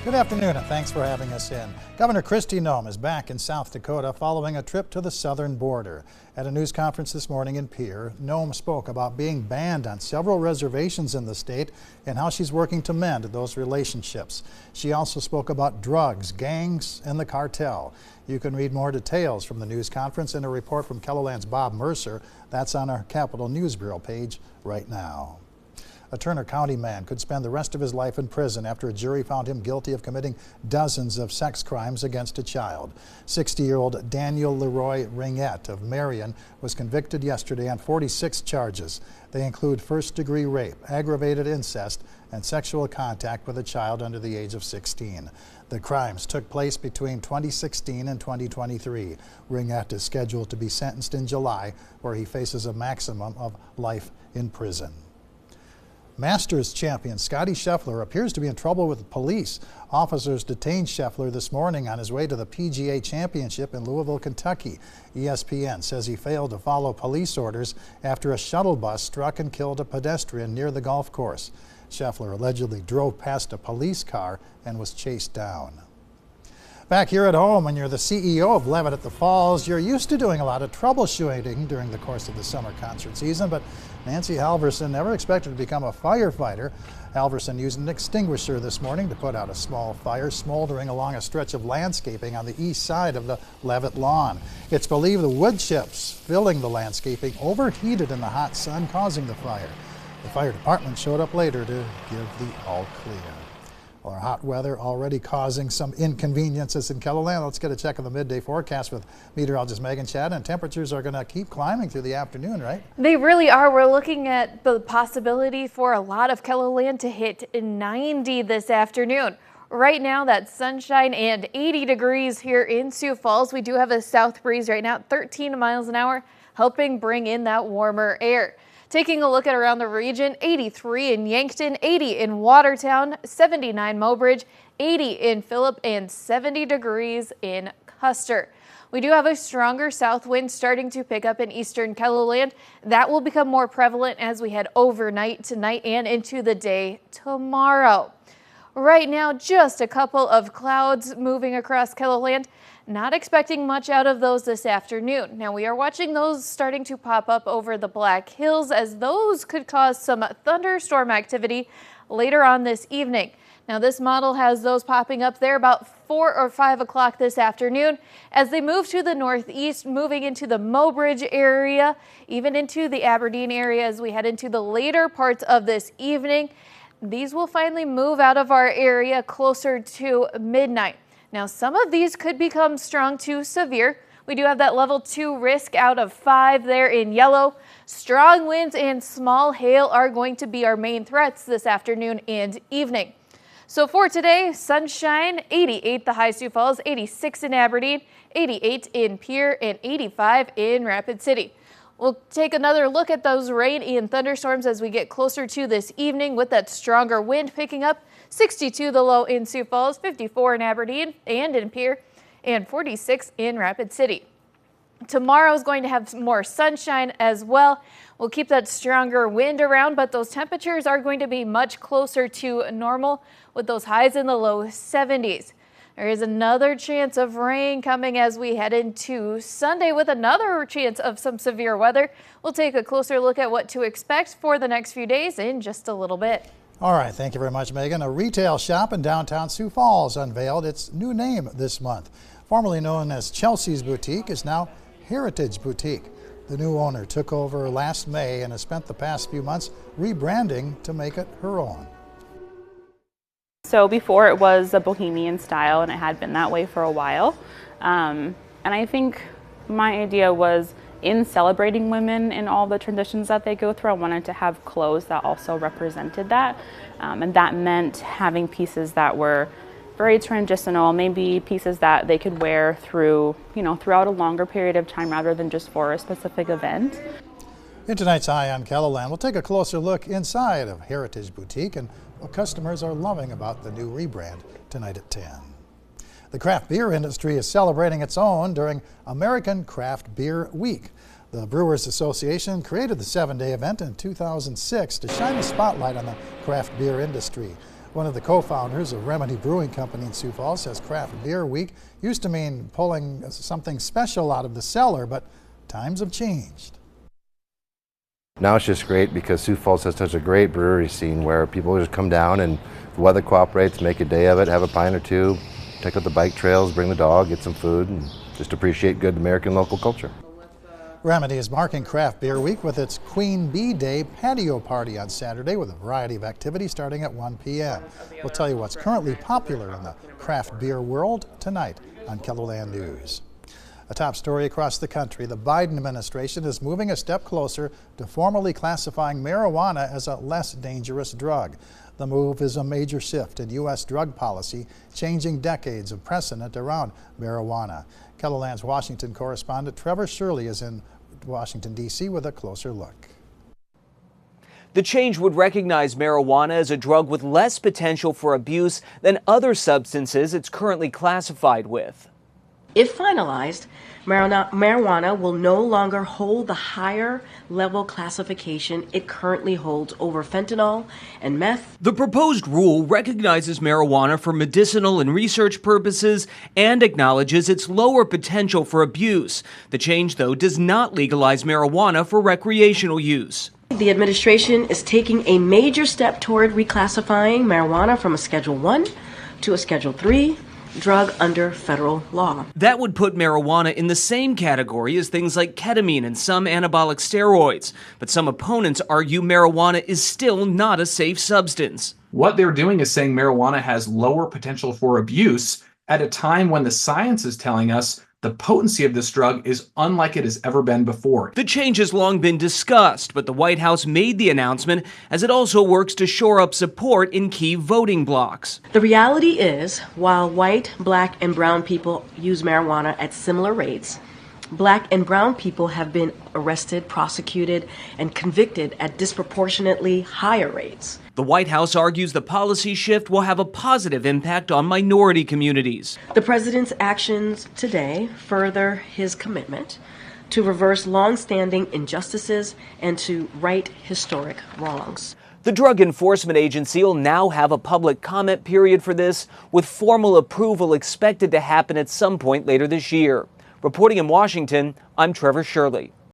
Good afternoon and thanks for having us in. Governor Noem is back in South Dakota following a trip to the southern border. At a news conference this morning in Pierre, Noem spoke about being banned on several reservations in the state and how she's working to mend those relationships. She also spoke about drugs, gangs, and the cartel. You can read more details from the news conference in a report from KELOLAND's Bob Mercer. That's on our Capitol News Bureau page right now. A Turner County man could spend the rest of his life in prison after a jury found him guilty of committing dozens of sex crimes against a child. 60-year-old Daniel Leroy Ringette of Marion was convicted yesterday on 46 charges. They include first-degree rape, aggravated incest, and sexual contact with a child under the age of 16. The crimes took place between 2016 and 2023. Ringette is scheduled to be sentenced in July, where he faces a maximum of life in prison. Masters champion Scotty Scheffler appears to be in trouble with the police. Officers detained Scheffler this morning on his way to the PGA Championship in Louisville, Kentucky. ESPN says he failed to follow police orders after a shuttle bus struck and killed a pedestrian near the golf course. Scheffler allegedly drove past a police car and was chased down. Back here at home, when you're the CEO of Levitt at the Falls, you're used to doing a lot of troubleshooting during the course of the summer concert season, but Nancy Halverson never expected to become a firefighter. Halverson used an extinguisher this morning to put out a small fire smoldering along a stretch of landscaping on the east side of the Levitt lawn. It's believed the wood chips filling the landscaping overheated in the hot sun, causing the fire. The fire department showed up later to give the all clear. Well, our hot weather already causing some inconveniences in KELOLAND. Let's get a check of the midday forecast with meteorologist Megan Chad. And temperatures are going to keep climbing through the afternoon, right? They really are. We're looking at the possibility for a lot of KELOLAND to hit 90 this afternoon. Right now, that's sunshine and 80 degrees here in Sioux Falls. We do have a south breeze right now, 13 miles an hour, helping bring in that warmer air. Taking a look at around the region, 83 in Yankton, 80 in Watertown, 79 Mobridge, 80 in Phillip, and 70 degrees in Custer. We do have a stronger south wind starting to pick up in eastern KELOLAND. That will become more prevalent as we head overnight tonight and into the day tomorrow. Right now, just a couple of clouds moving across KELOLAND. Not expecting much out of those this afternoon. Now we are watching those starting to pop up over the Black Hills, as those could cause some thunderstorm activity later on this evening. Now this model has those popping up there about 4 or 5 o'clock this afternoon as they move to the northeast, moving into the Mobridge area, even into the Aberdeen area as we head into the later parts of this evening. These will finally move out of our area closer to midnight. Now, some of these could become strong to severe. We do have that level 2 risk out of 5 there in yellow. Strong winds and small hail are going to be our main threats this afternoon and evening. So for today, sunshine, 88 the high Sioux Falls, 86 in Aberdeen, 88 in Pierre, and 85 in Rapid City. We'll take another look at those rain and thunderstorms as we get closer to this evening with that stronger wind picking up. 62 the low in Sioux Falls, 54 in Aberdeen and in Pierre, and 46 in Rapid City. Tomorrow is going to have some more sunshine as well. We'll keep that stronger wind around, but those temperatures are going to be much closer to normal with those highs in the low 70s. There is another chance of rain coming as we head into Sunday with another chance of some severe weather. We'll take a closer look at what to expect for the next few days in just a little bit. All right, thank you very much, Megan. A retail shop in downtown Sioux Falls unveiled its new name this month. Formerly known as Chelsea's Boutique is now Heritage Boutique. The new owner took over last May and has spent the past few months rebranding to make it her own. So before it was a bohemian style, and it had been that way for a while. And I think my idea was, in celebrating women in all the transitions that they go through, I wanted to have clothes that also represented that. And that meant having pieces that were very transitional, maybe pieces that they could wear through, throughout a longer period of time rather than just for a specific event. In tonight's Eye on KELOLAND, we'll take a closer look inside of Heritage Boutique and what customers are loving about the new rebrand tonight at 10. The craft beer industry is celebrating its own during American Craft Beer Week. The Brewers Association created the 7-day event in 2006 to shine a spotlight on the craft beer industry. One of the co-founders of Remedy Brewing Company in Sioux Falls says Craft Beer Week used to mean pulling something special out of the cellar, but times have changed. Now it's just great because Sioux Falls has such a great brewery scene where people just come down and if the weather cooperates, make a day of it, have a pint or two, take out the bike trails, bring the dog, get some food, and just appreciate good American local culture. Remedy is marking Craft Beer Week with its Queen Bee Day patio party on Saturday with a variety of activities starting at 1 p.m. We'll tell you what's currently popular in the craft beer world tonight on KELOLAND News. A top story across the country, the Biden administration is moving a step closer to formally classifying marijuana as a less dangerous drug. The move is a major shift in U.S. drug policy, changing decades of precedent around marijuana. KELOLAND's Washington correspondent Trevor Shirley is in Washington, D.C. with a closer look. The change would recognize marijuana as a drug with less potential for abuse than other substances it's currently classified with. If finalized, marijuana will no longer hold the higher level classification it currently holds over fentanyl and meth. The proposed rule recognizes marijuana for medicinal and research purposes and acknowledges its lower potential for abuse. The change, though, does not legalize marijuana for recreational use. The administration is taking a major step toward reclassifying marijuana from a Schedule I to a Schedule III drug under federal law. That would put marijuana in the same category as things like ketamine and some anabolic steroids. But some opponents argue marijuana is still not a safe substance. What they're doing is saying marijuana has lower potential for abuse at a time when the science is telling us the potency of this drug is unlike it has ever been before. The change has long been discussed, but the White House made the announcement as it also works to shore up support in key voting blocs. The reality is, while white, black, and brown people use marijuana at similar rates, black and brown people have been arrested, prosecuted, and convicted at disproportionately higher rates. The White House argues the policy shift will have a positive impact on minority communities. The president's actions today further his commitment to reverse long-standing injustices and to right historic wrongs. The Drug Enforcement Agency will now have a public comment period for this, with formal approval expected to happen at some point later this year. Reporting in Washington, I'm Trevor Shirley.